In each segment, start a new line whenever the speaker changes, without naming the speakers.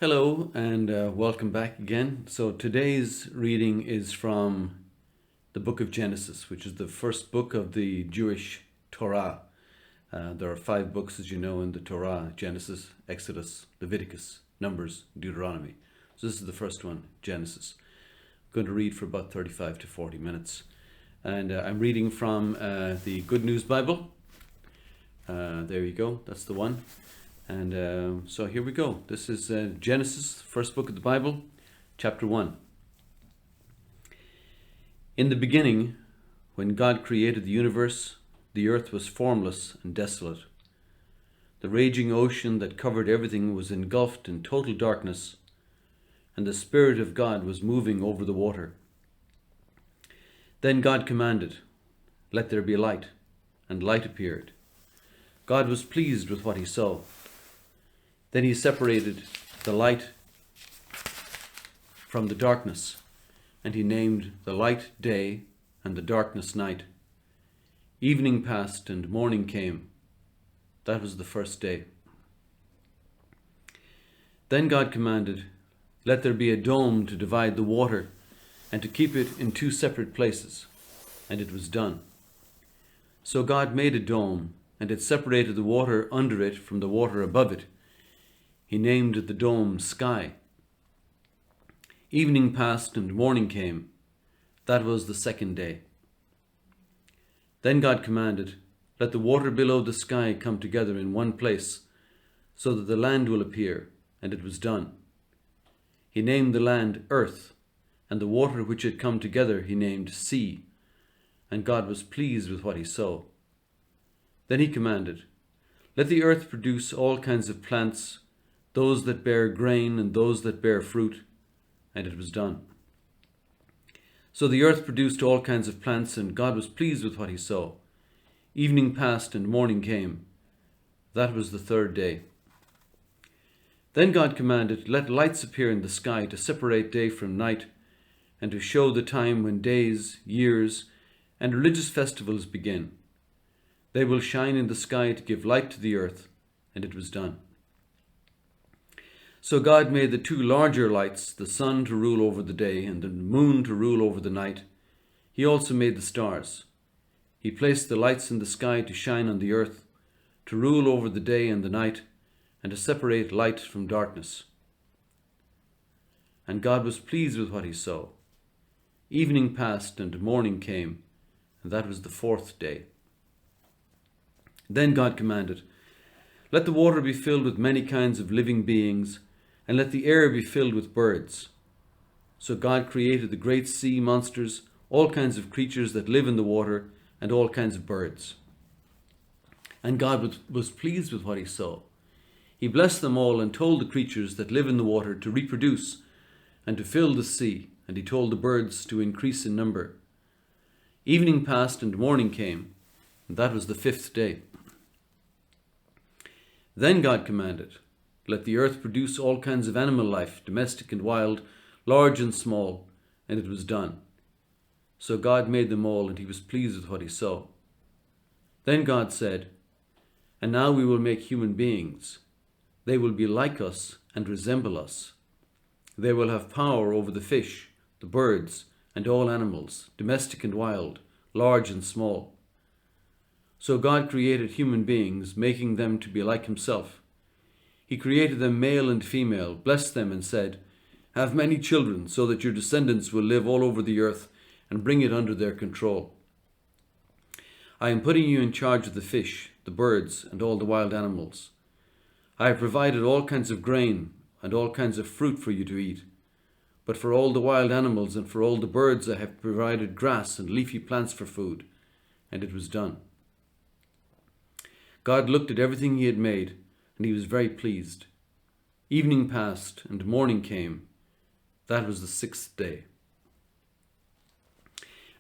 Hello and welcome back again. So today's reading is from the book of Genesis, which is the first book of the Jewish Torah. There are 5 books, as you know, in the Torah: Genesis, Exodus, Leviticus, Numbers, Deuteronomy. So this is the first one, Genesis. I'm going to read for about 35 to 40 minutes. And I'm reading from the Good News Bible. There you go, that's the one. And so here we go. This is Genesis, first book of the Bible, chapter 1. In the beginning, when God created the universe, the earth was formless and desolate. The raging ocean that covered everything was engulfed in total darkness, and the Spirit of God was moving over the water. Then God commanded, "Let there be light," and light appeared. God was pleased with what he saw. Then he separated the light from the darkness, and he named the light day and the darkness night. Evening passed and morning came. That was the first day. Then God commanded, "Let there be a dome to divide the water and to keep it in 2 separate places." And it was done. So God made a dome, and it separated the water under it from the water above it. He named the dome Sky. Evening passed and morning came. That was the second day. Then God commanded, "Let the water below the sky come together in one place, so that the land will appear." And it was done. He named the land Earth, and the water which had come together he named Sea. And God was pleased with what he saw. Then he commanded, "Let the earth produce all kinds of plants, those that bear grain and those that bear fruit." And it was done. So the earth produced all kinds of plants, and God was pleased with what he saw. Evening passed and morning came. That was the third day. Then God commanded, "Let lights appear in the sky to separate day from night, and to show the time when days, years, and religious festivals begin. They will shine in the sky to give light to the earth." And it was done. So God made the 2 larger lights, the sun to rule over the day and the moon to rule over the night. He also made the stars. He placed the lights in the sky to shine on the earth, to rule over the day and the night, and to separate light from darkness. And God was pleased with what he saw. Evening passed and morning came, and that was the 4th day. Then God commanded, "Let the water be filled with many kinds of living beings, and let the air be filled with birds." So God created the great sea monsters, all kinds of creatures that live in the water, and all kinds of birds. And God was pleased with what he saw. He blessed them all and told the creatures that live in the water to reproduce and to fill the sea, and he told the birds to increase in number. Evening passed and morning came, and that was the 5th day. Then God commanded, "Let the earth produce all kinds of animal life, domestic and wild, large and small," and it was done. So God made them all, and he was pleased with what he saw. Then God said, "And now we will make human beings. They will be like us and resemble us. They will have power over the fish, the birds, and all animals, domestic and wild, large and small." So God created human beings, making them to be like himself. He created them male and female, blessed them, and said, "Have many children, so that your descendants will live all over the earth and bring it under their control. I am putting you in charge of the fish, the birds, and all the wild animals. I have provided all kinds of grain and all kinds of fruit for you to eat. But for all the wild animals and for all the birds I have provided grass and leafy plants for food." And it was done. God looked at everything he had made, and he was very pleased. Evening passed and morning came. That was the 6th day.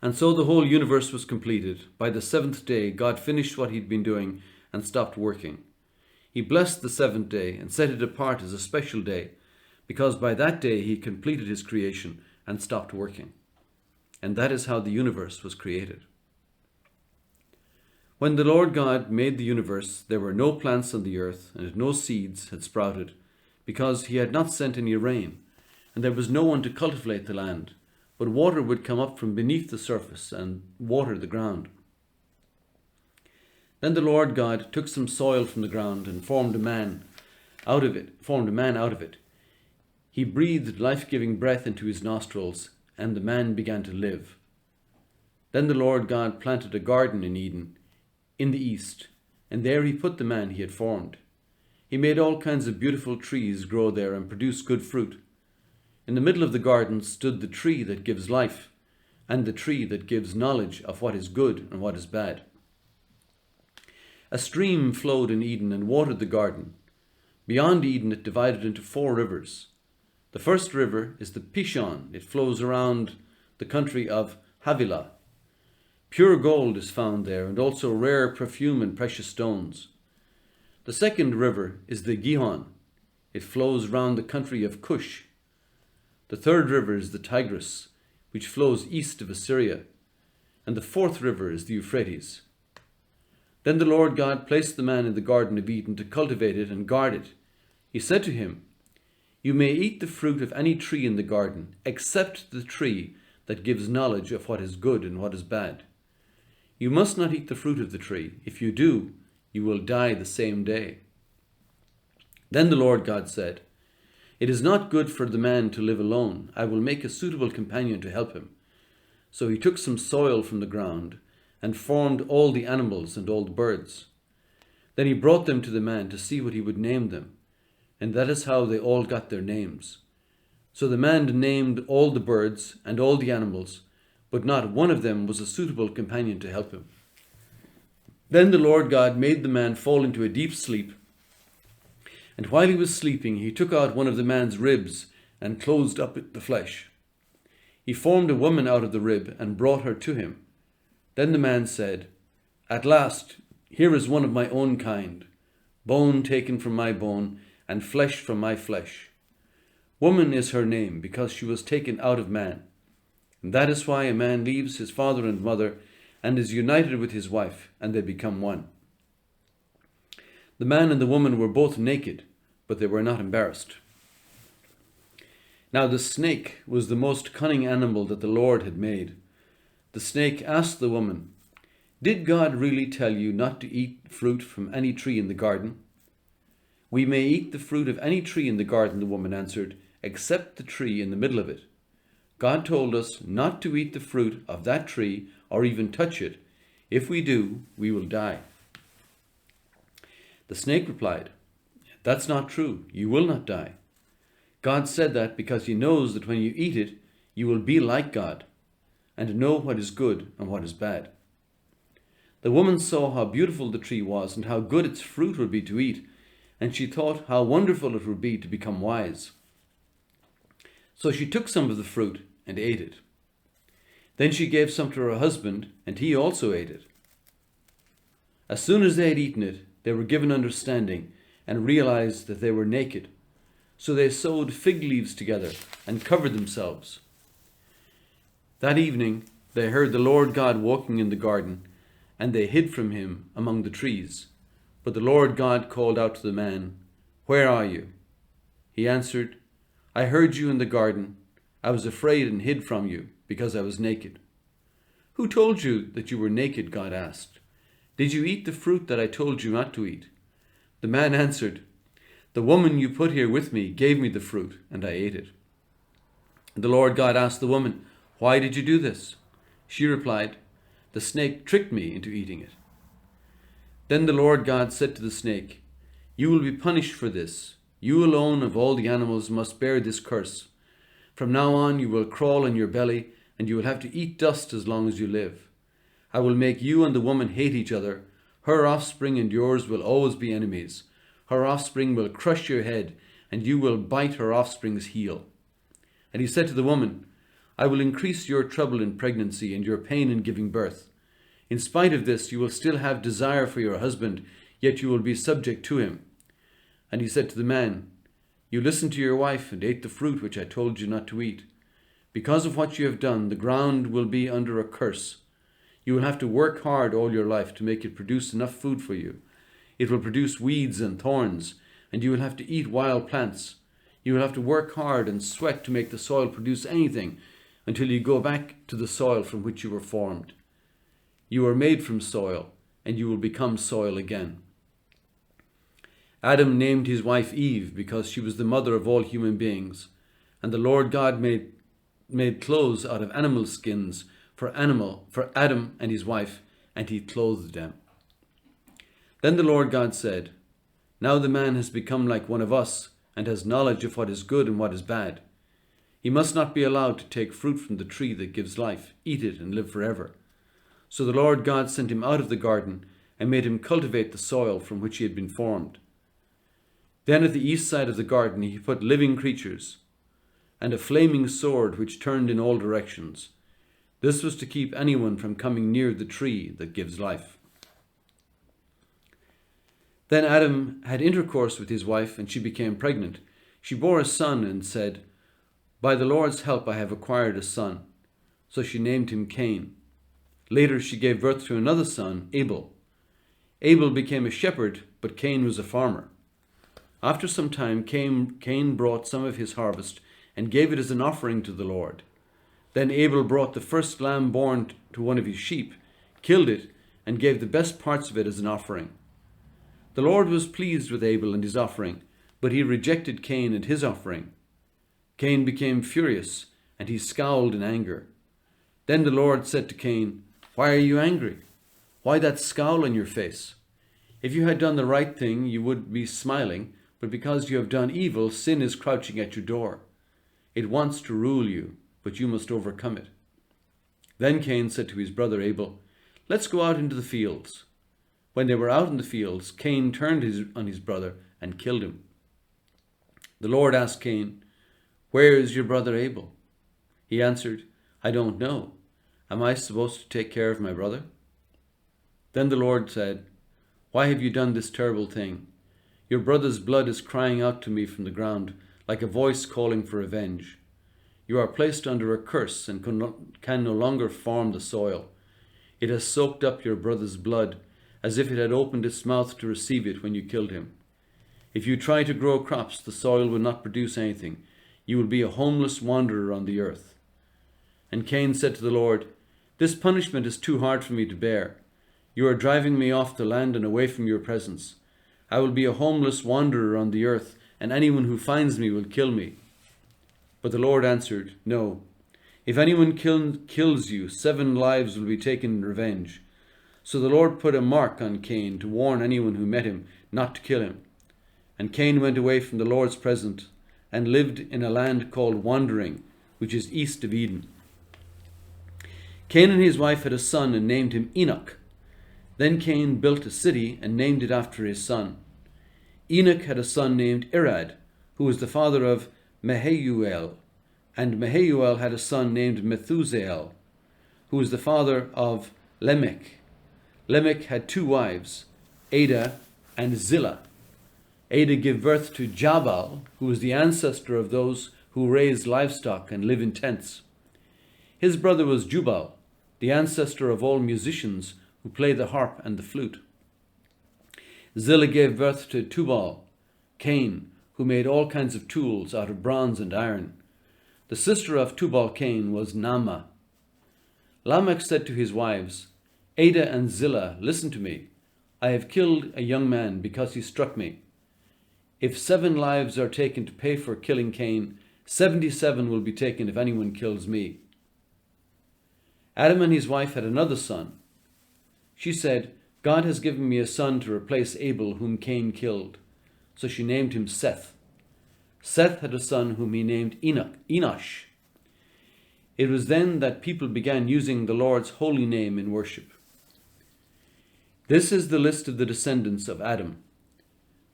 And so the whole universe was completed. By the 7th day, God finished what he'd been doing and stopped working. He blessed the 7th day and set it apart as a special day, because by that day he completed his creation and stopped working. And that is how the universe was created. When the Lord God made the universe, there were no plants on the earth, and no seeds had sprouted, because he had not sent any rain, and there was no one to cultivate the land, but water would come up from beneath the surface and water the ground. Then the Lord God took some soil from the ground and formed a man out of it. He breathed life-giving breath into his nostrils, and the man began to live. Then the Lord God planted a garden in Eden, in the east, and there he put the man he had formed. He made all kinds of beautiful trees grow there and produce good fruit. In the middle of the garden stood the tree that gives life, and the tree that gives knowledge of what is good and what is bad. A stream flowed in Eden and watered the garden. Beyond Eden it divided into 4 rivers. The first river is the Pishon. It flows around the country of Havilah. Pure gold is found there, and also rare perfume and precious stones. The second river is the Gihon. It flows round the country of Cush. The third river is the Tigris, which flows east of Assyria. And the fourth river is the Euphrates. Then the Lord God placed the man in the Garden of Eden to cultivate it and guard it. He said to him, "You may eat the fruit of any tree in the garden, except the tree that gives knowledge of what is good and what is bad. You must not eat the fruit of the tree. If you do, you will die the same day." Then the Lord God said, "It is not good for the man to live alone. I will make a suitable companion to help him." So he took some soil from the ground and formed all the animals and all the birds. Then he brought them to the man to see what he would name them, and that is how they all got their names. So the man named all the birds and all the animals, but not one of them was a suitable companion to help him. Then the Lord God made the man fall into a deep sleep, and while he was sleeping, he took out one of the man's ribs and closed up the flesh. He formed a woman out of the rib and brought her to him. Then the man said, "At last, here is one of my own kind, bone taken from my bone, and flesh from my flesh. Woman is her name, because she was taken out of man. And that is why a man leaves his father and mother, and is united with his wife, and they become one." The man and the woman were both naked, but they were not embarrassed. Now the snake was the most cunning animal that the Lord had made. The snake asked the woman, "Did God really tell you not to eat fruit from any tree in the garden?" "We may eat the fruit of any tree in the garden," the woman answered, "except the tree in the middle of it. God told us not to eat the fruit of that tree or even touch it. If we do, we will die." The snake replied, "That's not true. You will not die. God said that because he knows that when you eat it, you will be like God and know what is good and what is bad." The woman saw how beautiful the tree was and how good its fruit would be to eat, and she thought how wonderful it would be to become wise. So she took some of the fruit and ate it. Then she gave some to her husband, and he also ate it. As soon as they had eaten it, they were given understanding and realized that they were naked. So they sewed fig leaves together and covered themselves. That evening they heard the Lord God walking in the garden, and they hid from him among the trees. But the Lord God called out to the man, "Where are you?" He answered, "I heard you in the garden. I was afraid and hid from you, because I was naked." "Who told you that you were naked?" God asked. "Did you eat the fruit that I told you not to eat?" The man answered, "The woman you put here with me gave me the fruit, and I ate it." The Lord God asked the woman, "Why did you do this?" She replied, "The snake tricked me into eating it." Then the Lord God said to the snake, "You will be punished for this. You alone of all the animals must bear this curse. From now on you will crawl on your belly, and you will have to eat dust as long as you live. I will make you and the woman hate each other. Her offspring and yours will always be enemies. Her offspring will crush your head, and you will bite her offspring's heel." And he said to the woman, "I will increase your trouble in pregnancy and your pain in giving birth. In spite of this, you will still have desire for your husband, yet you will be subject to him." And he said to the man, "You listened to your wife and ate the fruit which I told you not to eat. Because of what you have done, the ground will be under a curse. You will have to work hard all your life to make it produce enough food for you. It will produce weeds and thorns, and you will have to eat wild plants. You will have to work hard and sweat to make the soil produce anything until you go back to the soil from which you were formed. You are made from soil, and you will become soil again. Adam named his wife Eve because she was the mother of all human beings, and the Lord God made clothes out of animal skins for Adam and his wife, and he clothed them. Then the Lord God said, "Now the man has become like one of us, and has knowledge of what is good and what is bad. He must not be allowed to take fruit from the tree that gives life, eat it, and live forever." So the Lord God sent him out of the garden and made him cultivate the soil from which he had been formed. Then at the east side of the garden he put living creatures and a flaming sword which turned in all directions. This was to keep anyone from coming near the tree that gives life. Then Adam had intercourse with his wife, and she became pregnant. She bore a son and said, "By the Lord's help I have acquired a son." So she named him Cain. Later she gave birth to another son, Abel. Abel became a shepherd, but Cain was a farmer. After some time, Cain brought some of his harvest and gave it as an offering to the Lord. Then Abel brought the first lamb born to one of his sheep, killed it, and gave the best parts of it as an offering. The Lord was pleased with Abel and his offering, but he rejected Cain and his offering. Cain became furious, and he scowled in anger. Then the Lord said to Cain, "Why are you angry? Why that scowl on your face? If you had done the right thing, you would be smiling, but because you have done evil, sin is crouching at your door. It wants to rule you, but you must overcome it." Then Cain said to his brother Abel, "Let's go out into the fields." When they were out in the fields, Cain turned on his brother and killed him. The Lord asked Cain, "Where is your brother Abel?" He answered, "I don't know. Am I supposed to take care of my brother?" Then the Lord said, "Why have you done this terrible thing? Your brother's blood is crying out to me from the ground, like a voice calling for revenge. You are placed under a curse and can no longer form the soil. It has soaked up your brother's blood, as if it had opened its mouth to receive it when you killed him. If you try to grow crops, the soil will not produce anything. You will be a homeless wanderer on the earth." And Cain said to the Lord, "This punishment is too hard for me to bear. You are driving me off the land and away from your presence. I will be a homeless wanderer on the earth, and anyone who finds me will kill me." But the Lord answered, "No. If anyone kills you, 7 lives will be taken in revenge." So the Lord put a mark on Cain to warn anyone who met him not to kill him. And Cain went away from the Lord's presence and lived in a land called Wandering, which is east of Eden. Cain and his wife had a son and named him Enoch. Then Cain built a city and named it after his son. Enoch had a son named Irad, who was the father of Mehujael, and Mehujael had a son named Methusael, who was the father of Lamech. Lamech had 2 wives, Ada and Zillah. Ada gave birth to Jabal, who was the ancestor of those who raise livestock and live in tents. His brother was Jubal, the ancestor of all musicians who play the harp and the flute. Zillah gave birth to Tubal, Cain, who made all kinds of tools out of bronze and iron. The sister of Tubal-Cain was Naamah. Lamech said to his wives, "Ada and Zillah, listen to me. I have killed a young man because he struck me. If 7 lives are taken to pay for killing Cain, 77 will be taken if anyone kills me." Adam and his wife had another son. She said, "God has given me a son to replace Abel, whom Cain killed." So she named him Seth. Seth had a son whom he named Enosh. It was then that people began using the Lord's holy name in worship. This is the list of the descendants of Adam.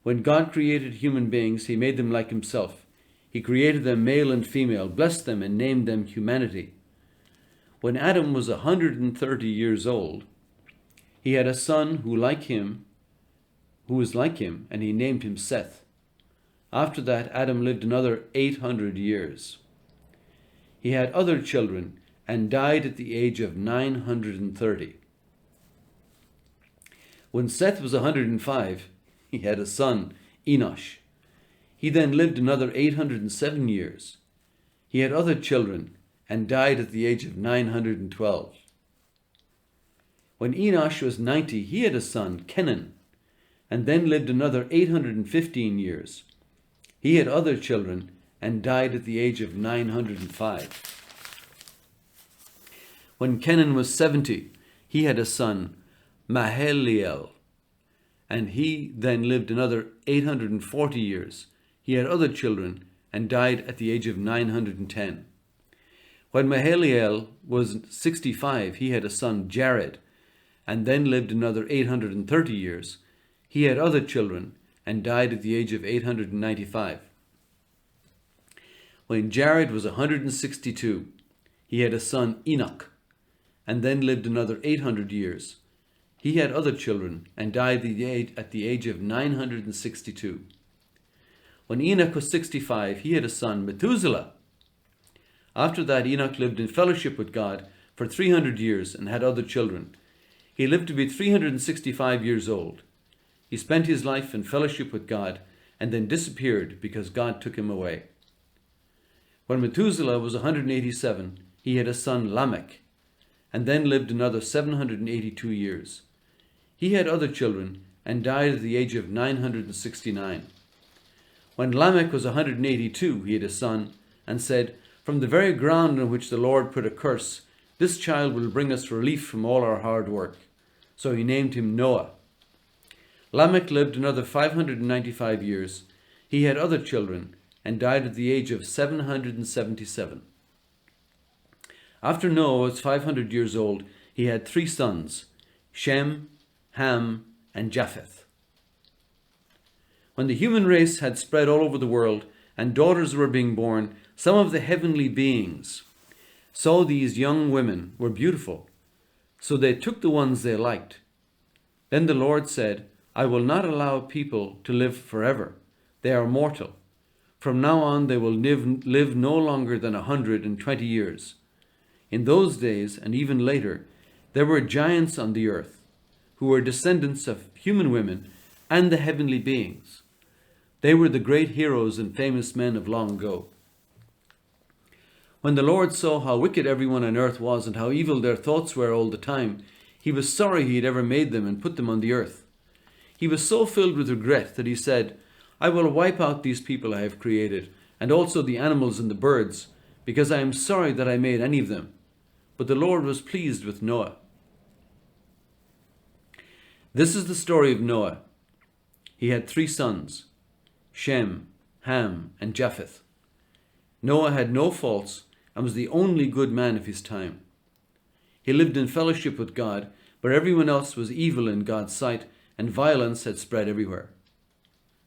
When God created human beings, he made them like himself. He created them male and female, blessed them, and named them humanity. When Adam was 130 years old, he had a son who was like him, and he named him Seth. After that, Adam lived another 800 years. He had other children and died at the age of 930. When Seth was 105, he had a son, Enosh. He then lived another 807 years. He had other children and died at the age of 912. When Enosh was 90, he had a son, Kenan, and then lived another 815 years. He had other children and died at the age of 905. When Kenan was 70, he had a son, Mahalalel, and he then lived another 840 years. He had other children and died at the age of 910. When Mahalalel was 65, he had a son, Jared, and then lived another 830 years. He had other children and died at the age of 895. When Jared was 162, he had a son, Enoch, and then lived another 800 years. He had other children and died at the age of 962. When Enoch was 65, he had a son, Methuselah. After that, Enoch lived in fellowship with God for 300 years and had other children. He lived to be 365 years old. He spent his life in fellowship with God and then disappeared because God took him away. When Methuselah was 187, he had a son, Lamech, and then lived another 782 years. He had other children and died at the age of 969. When Lamech was 182, he had a son, and said, "From the very ground on which the Lord put a curse, this child will bring us relief from all our hard work." So he named him Noah. Lamech lived another 595 years. He had other children and died at the age of 777. After Noah was 500 years old, he had 3 sons, Shem, Ham, and Japheth. When the human race had spread all over the world and daughters were being born, some of the heavenly beings saw these young women were beautiful, so they took the ones they liked. Then the Lord said, "I will not allow people to live forever. They are mortal. From now on they will live no longer than 120 years. In those days, and even later, there were giants on the earth, who were descendants of human women and the heavenly beings. They were the great heroes and famous men of long ago. When the Lord saw how wicked everyone on earth was and how evil their thoughts were all the time, he was sorry he had ever made them and put them on the earth. He was so filled with regret that he said, "I will wipe out these people I have created, and also the animals and the birds, because I am sorry that I made any of them." But the Lord was pleased with Noah. This is the story of Noah. He had 3 sons, Shem, Ham, and Japheth. Noah had no faults and was the only good man of his time. He lived in fellowship with God, but everyone else was evil in God's sight, and violence had spread everywhere.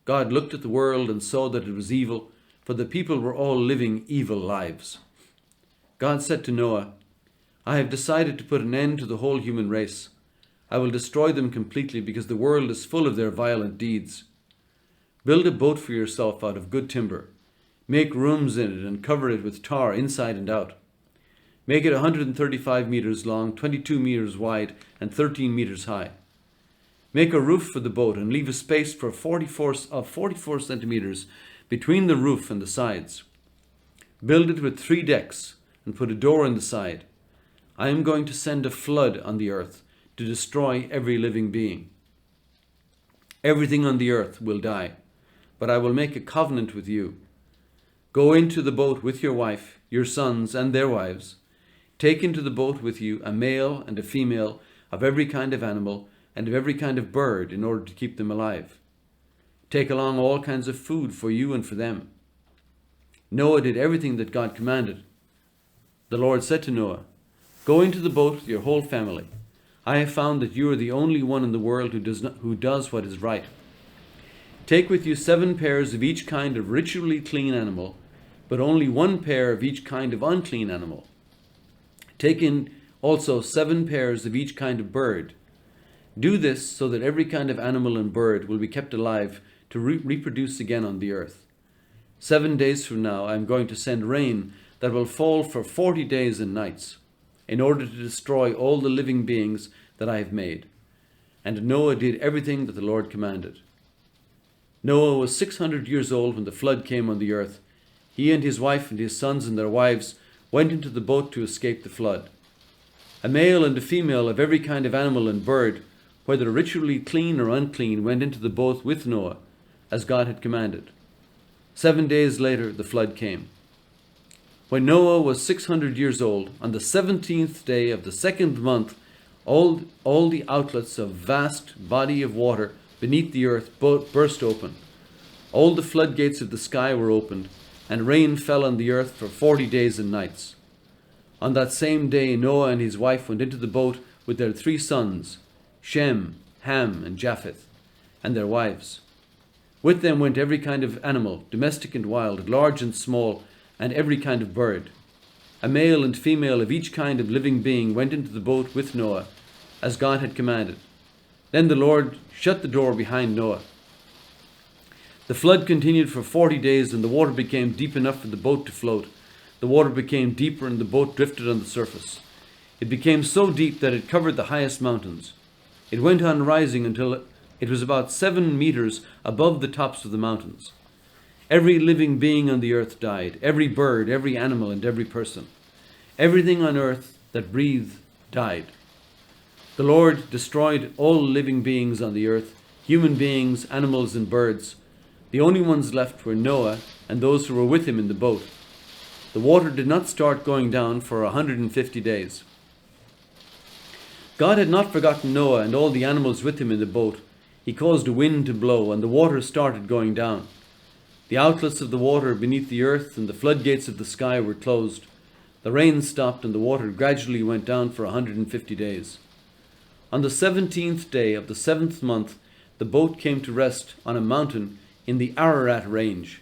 God looked at the world and saw that it was evil, for the people were all living evil lives. God said to Noah, "I have decided to put an end to the whole human race. I will destroy them completely because the world is full of their violent deeds. Build a boat for yourself out of good timber. Make rooms in it and cover it with tar inside and out. Make it 135 meters long, 22 meters wide, and 13 meters high. Make a roof for the boat and leave a space for 44 centimeters between the roof and the sides. Build it with 3 decks and put a door in the side. I am going to send a flood on the earth to destroy every living being. Everything on the earth will die, but I will make a covenant with you. Go into the boat with your wife, your sons, and their wives. Take into the boat with you a male and a female of every kind of animal and of every kind of bird in order to keep them alive. Take along all kinds of food for you and for them." Noah did everything that God commanded. The Lord said to Noah, "Go into the boat with your whole family. I have found that you are the only one in the world who does what is right. Take with you 7 pairs of each kind of ritually clean animal, but only 1 pair of each kind of unclean animal. Take in also 7 pairs of each kind of bird. Do this so that every kind of animal and bird will be kept alive to reproduce again on the earth. 7 days from now I am going to send rain that will fall for 40 days and nights, in order to destroy all the living beings that I have made." And Noah did everything that the Lord commanded. Noah was 600 years old when the flood came on the earth. He and his wife and his sons and their wives went into the boat to escape the flood. A male and a female of every kind of animal and bird, whether ritually clean or unclean, went into the boat with Noah, as God had commanded. 7 days later, the flood came. When Noah was 600 years old, on the 17th day of the second month, all the outlets of vast body of water beneath the earth burst open. All the floodgates of the sky were opened, and rain fell on the earth for 40 days and nights. On that same day, Noah and his wife went into the boat with their 3 sons, Shem, Ham, and Japheth, and their wives. With them went every kind of animal, domestic and wild, large and small, and every kind of bird. A male and female of each kind of living being went into the boat with Noah, as God had commanded. Then the Lord shut the door behind Noah. The flood continued for 40 days, and the water became deep enough for the boat to float. The water became deeper, and the boat drifted on the surface. It became so deep that it covered the highest mountains. It went on rising until it was about 7 meters above the tops of the mountains. Every living being on the earth died, every bird, every animal, and every person. Everything on earth that breathed died. The Lord destroyed all living beings on the earth, human beings, animals, and birds. The only ones left were Noah and those who were with him in the boat. The water did not start going down for 150 days. God had not forgotten Noah and all the animals with him in the boat. He caused a wind to blow, and the water started going down. The outlets of the water beneath the earth and the floodgates of the sky were closed. The rain stopped, and the water gradually went down for 150 days. On the 17th day of the 7th month, the boat came to rest on a mountain in the Ararat range.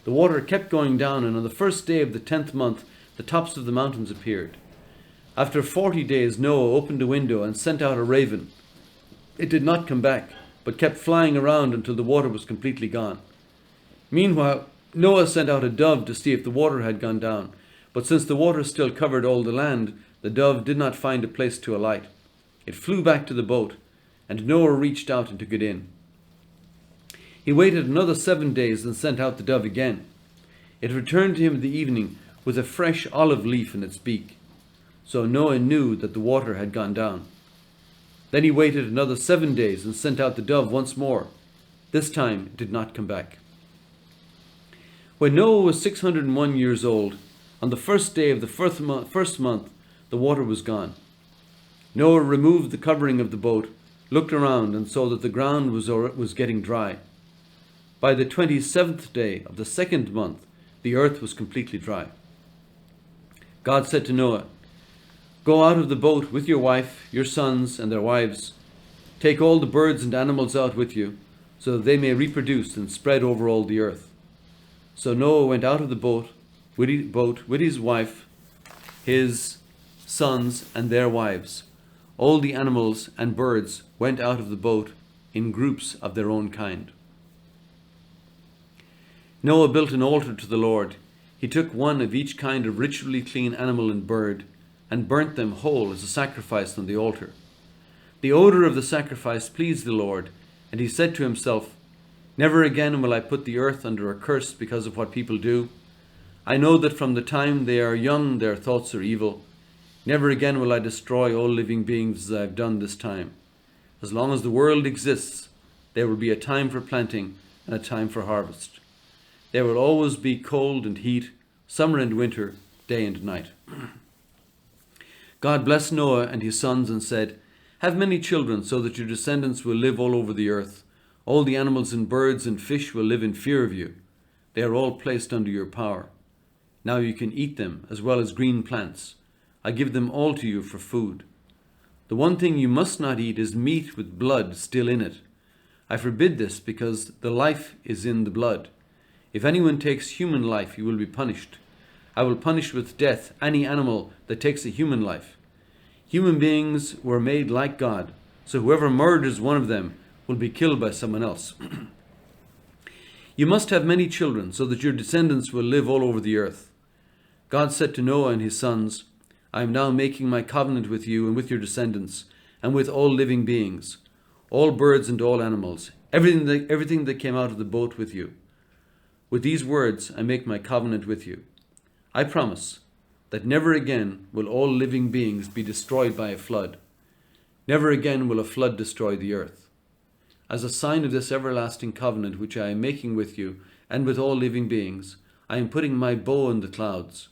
The water kept going down, and on the first day of the 10th month, the tops of the mountains appeared. After 40 days, Noah opened a window and sent out a raven. It did not come back, but kept flying around until the water was completely gone. Meanwhile, Noah sent out a dove to see if the water had gone down, but since the water still covered all the land, the dove did not find a place to alight. It flew back to the boat, and Noah reached out and took it in. He waited another 7 days and sent out the dove again. It returned to him in the evening with a fresh olive leaf in its beak. So Noah knew that the water had gone down. Then he waited another 7 days and sent out the dove once more. This time it did not come back. When Noah was 601 years old, on the first day of the first month, the water was gone. Noah removed the covering of the boat, looked around, and saw that the ground was getting dry. By the 27th day of the 2nd month, the earth was completely dry. God said to Noah, "Go out of the boat with your wife, your sons, and their wives. Take all the birds and animals out with you, so that they may reproduce and spread over all the earth." So Noah went out of the boat with his wife, his sons, and their wives. All the animals and birds went out of the boat in groups of their own kind. Noah built an altar to the Lord. He took one of each kind of ritually clean animal and bird, and burnt them whole as a sacrifice on the altar. The odor of the sacrifice pleased the Lord, and he said to himself, "Never again will I put the earth under a curse because of what people do. I know that from the time they are young their thoughts are evil. Never again will I destroy all living beings as I have done this time. As long as the world exists, there will be a time for planting and a time for harvest. There will always be cold and heat, summer and winter, day and night." God blessed Noah and his sons and said, "Have many children so that your descendants will live all over the earth. All the animals and birds and fish will live in fear of you. They are all placed under your power. Now you can eat them as well as green plants. I give them all to you for food. The one thing you must not eat is meat with blood still in it. I forbid this because the life is in the blood. If anyone takes human life, he will be punished. I will punish with death any animal that takes a human life. Human beings were made like God, so whoever murders one of them will be killed by someone else. You must have many children so that your descendants will live all over the earth." God said to Noah and his sons, "I am now making my covenant with you and with your descendants, and with all living beings, all birds and all animals, everything that came out of the boat with you. With these words I make my covenant with you. I promise that never again will all living beings be destroyed by a flood. Never again will a flood destroy the earth. As a sign of this everlasting covenant which I am making with you and with all living beings, I am putting my bow in the clouds.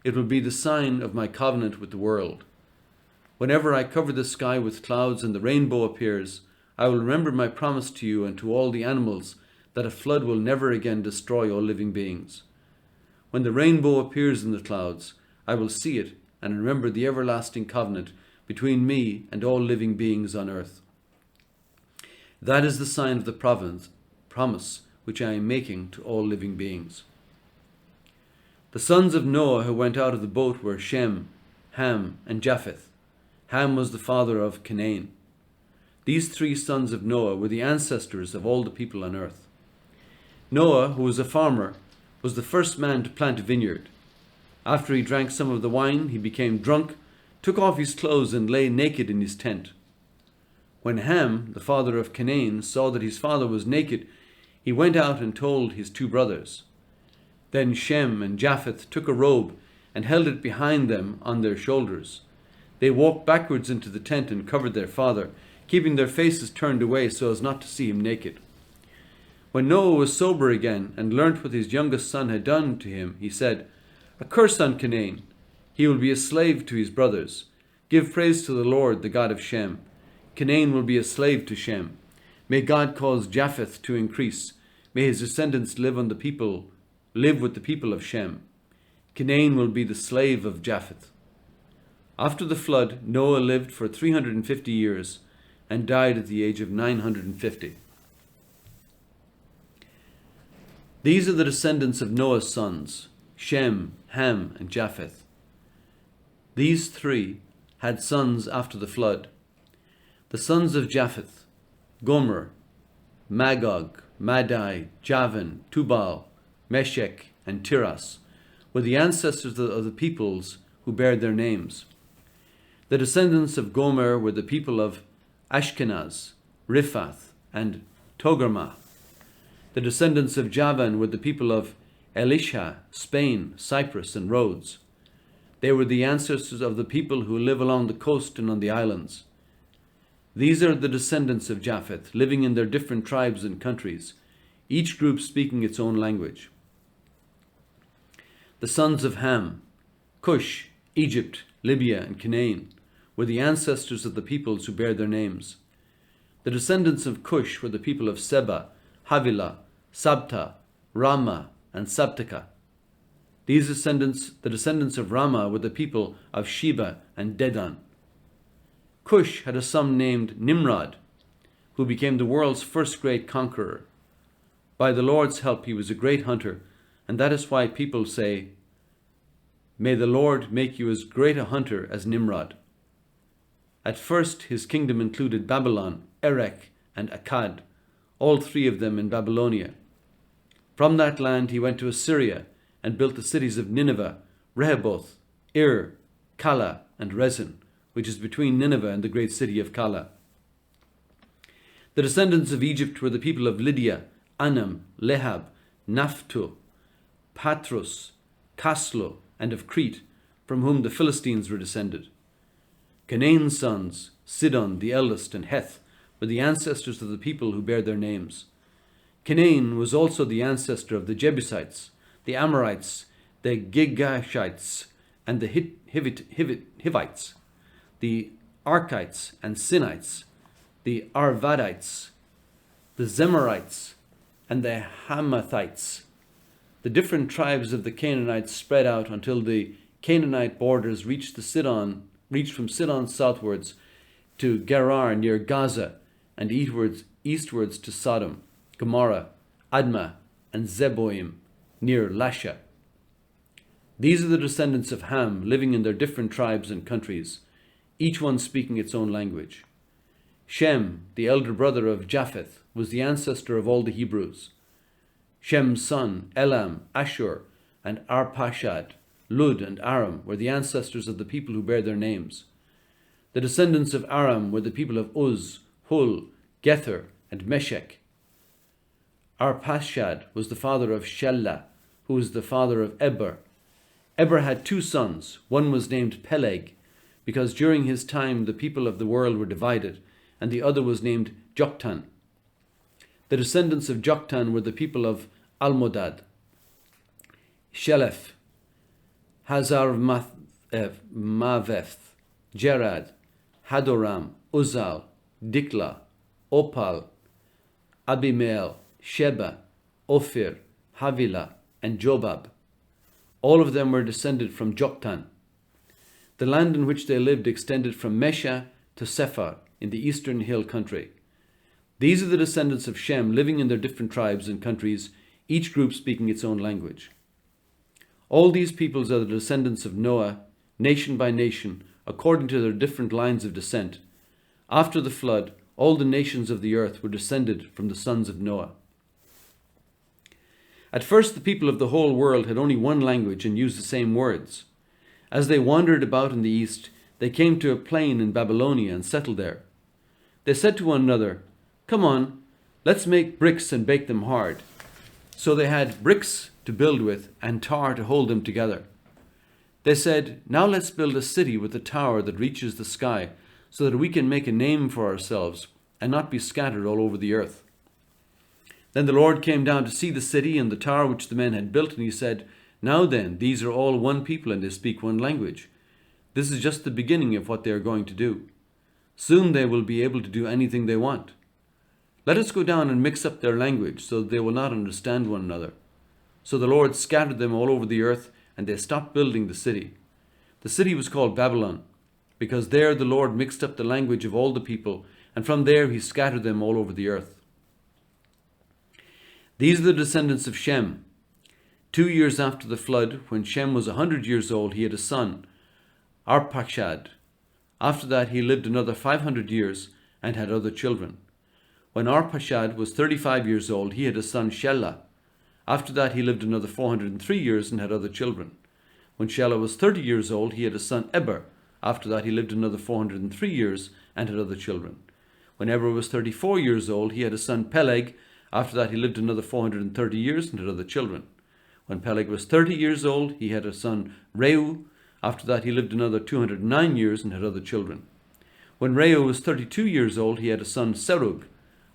It will be the sign of my covenant with the world. Whenever I cover the sky with clouds and the rainbow appears, I will remember my promise to you and to all the animals that a flood will never again destroy all living beings. When the rainbow appears in the clouds, I will see it and remember the everlasting covenant between me and all living beings on earth. That is the sign of the promise which I am making to all living beings. The sons of Noah who went out of the boat were Shem, Ham, and Japheth. Ham was the father of Canaan. These three sons of Noah were the ancestors of all the people on earth. Noah, who was a farmer, was the first man to plant a vineyard. After he drank some of the wine, he became drunk, took off his clothes, and lay naked in his tent. When Ham, the father of Canaan, saw that his father was naked, he went out and told his two brothers. Then Shem and Japheth took a robe and held it behind them on their shoulders. They walked backwards into the tent and covered their father, keeping their faces turned away so as not to see him naked. When Noah was sober again and learnt what his youngest son had done to him, he said, "A curse on Canaan! He will be a slave to his brothers. Give praise to the Lord, the God of Shem. Canaan will be a slave to Shem. May God cause Japheth to increase. May his descendants live with the people of Shem. Canaan will be the slave of Japheth." After the flood, Noah lived for 350 years and died at the age of 950. These are the descendants of Noah's sons, Shem, Ham, and Japheth. These three had sons after the flood. The sons of Japheth, Gomer, Magog, Madai, Javan, Tubal, Meshech, and Tiras, were the ancestors of the peoples who bear their names. The descendants of Gomer were the people of Ashkenaz, Riphath, and Togarmah. The descendants of Javan were the people of Elisha, Spain, Cyprus, and Rhodes. They were the ancestors of the people who live along the coast and on the islands. These are the descendants of Japheth, living in their different tribes and countries, each group speaking its own language. The sons of Ham, Cush, Egypt, Libya, and Canaan, were the ancestors of the peoples who bear their names. The descendants of Cush were the people of Seba, Havilah, Sabta, Ramah, and Sabteka. The descendants of Ramah, were the people of Sheba and Dedan. Cush had a son named Nimrod, who became the world's first great conqueror. By the Lord's help, he was a great hunter, and that is why people say, "May the Lord make you as great a hunter as Nimrod." At first, his kingdom included Babylon, Erech, and Akkad, all three of them in Babylonia. From that land he went to Assyria and built the cities of Nineveh, Rehoboth, Ir, Calah, and Rezin, which is between Nineveh and the great city of Calah. The descendants of Egypt were the people of Lydia, Anam, Lehab, Naphtuh, Patros, Caslo, and of Crete, from whom the Philistines were descended. Canaan's sons, Sidon the eldest, and Heth, were the ancestors of the people who bear their names. Canaan was also the ancestor of the Jebusites, the Amorites, the Gigashites, and the Hivites, the Archites and Sinites, the Arvadites, the Zemarites, and the Hamathites. The different tribes of the Canaanites spread out until the Canaanite borders reached from Sidon southwards to Gerar near Gaza, and eastwards to Sodom, Gomorrah, Admah, and Zeboim near Lasha. These are the descendants of Ham, living in their different tribes and countries, each one speaking its own language. Shem, the elder brother of Japheth, was the ancestor of all the Hebrews. Shem's son, Elam, Ashur, and Arpachshad, Lud, and Aram were the ancestors of the people who bear their names. The descendants of Aram were the people of Uz, Hul, Gether, and Meshech, Arpachshad was the father of Shelah, who was the father of Eber. Eber had 2 sons. One was named Peleg, because during his time the people of the world were divided, and the other was named Joktan. The descendants of Joktan were the people of Almodad, Sheleph, Hazar Maveth, Jerad, Hadoram, Uzal, Dikla, Opal, Abimael, Sheba, Ophir, Havilah, and Jobab. All of them were descended from Joktan. The land in which they lived extended from Mesha to Sephar in the eastern hill country. These are the descendants of Shem living in their different tribes and countries, each group speaking its own language. All these peoples are the descendants of Noah, nation by nation, according to their different lines of descent. After the flood, all the nations of the earth were descended from the sons of Noah. At first, the people of the whole world had only one language and used the same words. As they wandered about in the east, they came to a plain in Babylonia and settled there. They said to one another, "Come on, let's make bricks and bake them hard." So they had bricks to build with and tar to hold them together. They said, "Now let's build a city with a tower that reaches the sky, so that we can make a name for ourselves and not be scattered all over the earth." Then the Lord came down to see the city and the tower which the men had built, and he said, "Now then, these are all one people and they speak one language. This is just the beginning of what they are going to do. Soon they will be able to do anything they want. Let us go down and mix up their language so that they will not understand one another." So the Lord scattered them all over the earth, and they stopped building the city. The city was called Babylon, because there the Lord mixed up the language of all the people, and from there he scattered them all over the earth. These are the descendants of Shem. 2 years after the flood, when Shem was 100 years old, he had a son, Arpachshad. After that he lived another 500 years and had other children. When Arpachshad was 35 years old, he had a son, Shelah. After that he lived another 403 years and had other children. When Shelah was 30 years old, he had a son, Eber. After that he lived another 403 years and had other children. When Eber was 34 years old, he had a son, Peleg. After that he lived another 430 years and had other children. When Peleg was 30 years old, he had a son, Reu. After that he lived another 209 years and had other children. When Reu was 32 years old, he had a son, Serug.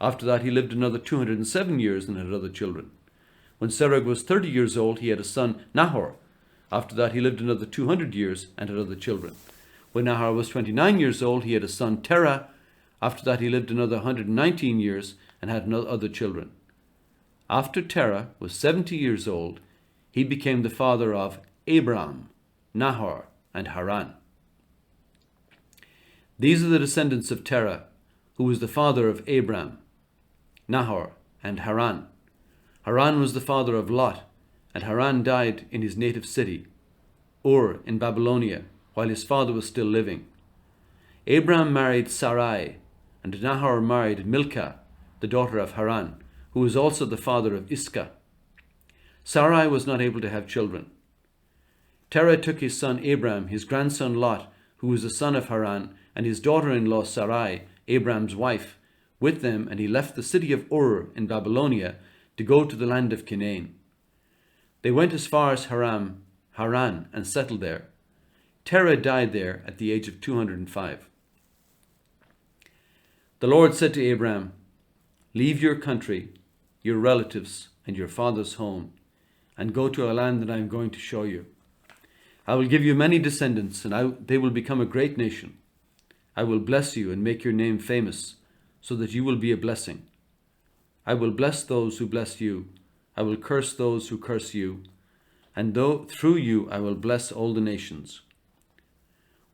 After that he lived another 207 years and had other children. When Serug was 30 years old, he had a son, Nahor. After that he lived another 200 years and had other children. When Nahor was 29 years old, he had a son, Terah. After that he lived another 119 years and had no other children. After Terah was 70 years old, he became the father of Abram, Nahor, and Haran. These are the descendants of Terah, who was the father of Abram, Nahor, and Haran. Haran was the father of Lot, and Haran died in his native city, Ur in Babylonia, while his father was still living. Abram married Sarai, and Nahor married Milcah, the daughter of Haran, who was also the father of Iscah. Sarai was not able to have children. Terah took his son Abram, his grandson Lot, who was the son of Haran, and his daughter-in-law Sarai, Abram's wife, with them, and he left the city of Ur in Babylonia to go to the land of Canaan. They went as far as Haran, and settled there. Terah died there at the age of 205. The Lord said to Abram, "Leave your country, your relatives, and your father's home, and go to a land that I am going to show you. I will give you many descendants, and they will become a great nation. I will bless you and make your name famous, so that you will be a blessing. I will bless those who bless you. I will curse those who curse you. And through you I will bless all the nations."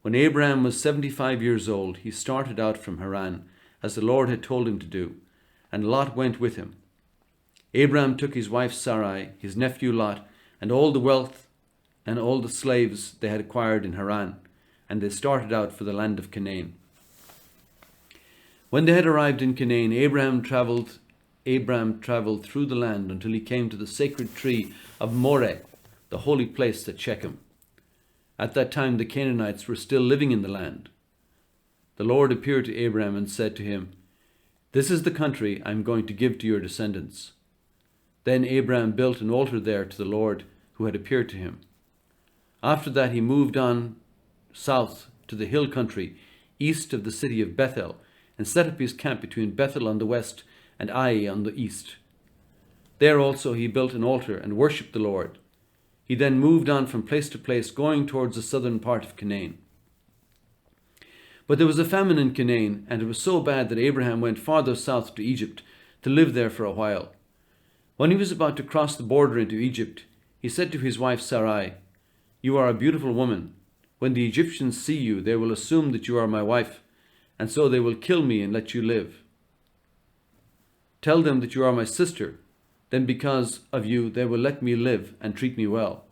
When Abram was 75 years old, he started out from Haran, as the Lord had told him to do, and Lot went with him. Abram took his wife Sarai, his nephew Lot, and all the wealth and all the slaves they had acquired in Haran, and they started out for the land of Canaan. When they had arrived in Canaan, Abram traveled through the land until he came to the sacred tree of Moreh, the holy place at Shechem. At that time the Canaanites were still living in the land. The Lord appeared to Abram and said to him, "This is the country I am going to give to your descendants. Then Abraham built an altar there to the Lord who had appeared to him. After that he moved on south to the hill country east of the city of Bethel, and set up his camp between Bethel on the west and Ai on the east. There also he built an altar and worshipped the Lord. He then moved on from place to place, going towards the southern part of Canaan. But there was a famine in Canaan, and it was so bad that Abraham went farther south to Egypt to live there for a while. When he was about to cross the border into Egypt, he said to his wife Sarai, "You are a beautiful woman. When the Egyptians see you, they will assume that you are my wife, and so they will kill me and let you live. Tell them that you are my sister. Then because of you, they will let me live and treat me well."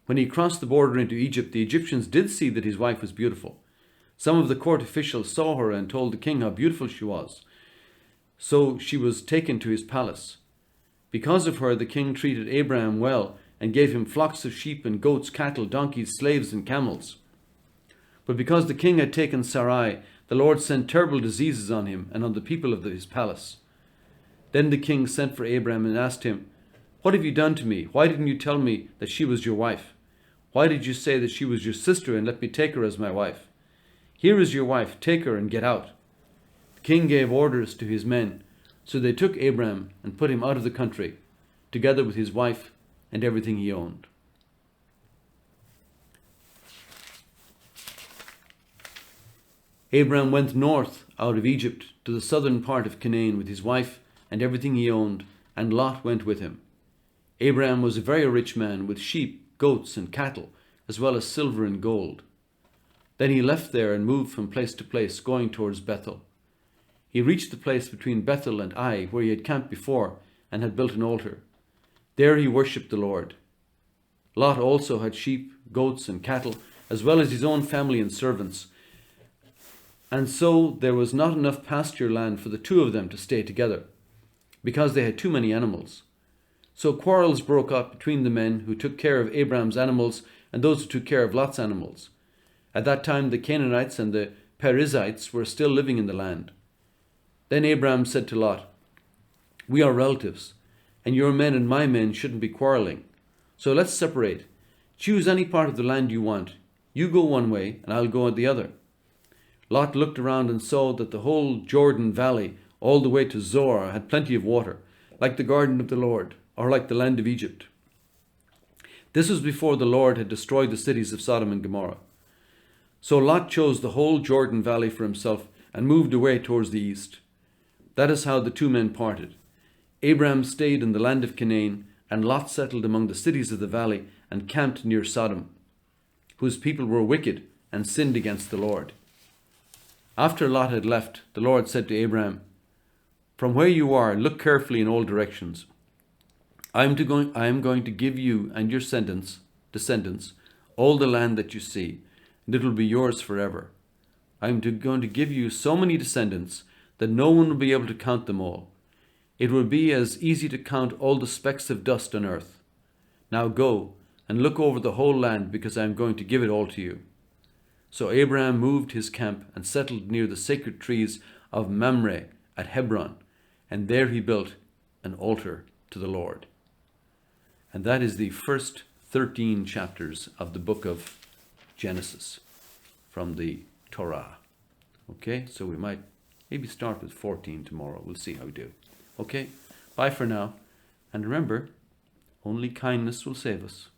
When he crossed the border into Egypt, the Egyptians did see that his wife was beautiful. Some of the court officials saw her and told the king how beautiful she was. So she was taken to his palace. Because of her, the king treated Abraham well and gave him flocks of sheep and goats, cattle, donkeys, slaves, and camels. But because the king had taken Sarai, the Lord sent terrible diseases on him and on the people of his palace. Then the king sent for Abraham and asked him, "What have you done to me? Why didn't you tell me that she was your wife? Why did you say that she was your sister and let me take her as my wife? Here is your wife, take her and get out." The king gave orders to his men, so they took Abraham and put him out of the country, together with his wife and everything he owned. Abraham went north out of Egypt to the southern part of Canaan with his wife and everything he owned, and Lot went with him. Abraham was a very rich man with sheep, goats, and cattle, as well as silver and gold. Then he left there and moved from place to place, going towards Bethel. He reached the place between Bethel and Ai, where he had camped before and had built an altar. There he worshipped the Lord. Lot also had sheep, goats, and cattle, as well as his own family and servants. And so there was not enough pasture land for the two of them to stay together, because they had too many animals. So quarrels broke out between the men who took care of Abraham's animals and those who took care of Lot's animals. At that time the Canaanites and the Perizzites were still living in the land. Then Abraham said to Lot, "We are relatives, and your men and my men shouldn't be quarreling. So let's separate. Choose any part of the land you want. You go one way, and I'll go the other." Lot looked around and saw that the whole Jordan Valley, all the way to Zoar, had plenty of water, like the garden of the Lord, or like the land of Egypt. This was before the Lord had destroyed the cities of Sodom and Gomorrah. So Lot chose the whole Jordan Valley for himself and moved away towards the east. That is how the two men parted. Abraham stayed in the land of Canaan, and Lot settled among the cities of the valley and camped near Sodom, whose people were wicked and sinned against the Lord. After Lot had left, the Lord said to Abraham, "From where you are, look carefully in all directions. I am going to give you and your descendants all the land that you see, and it will be yours forever. I am going to give you so many descendants that no one will be able to count them all. It will be as easy to count all the specks of dust on earth. Now go and look over the whole land, because I am going to give it all to you." So Abraham moved his camp and settled near the sacred trees of Mamre at Hebron, and there he built an altar to the Lord. And that is the first 13 chapters of the book of Genesis from the Torah. Okay, so we might maybe start with 14 tomorrow. We'll see how we do. Okay, bye for now. And remember, only kindness will save us.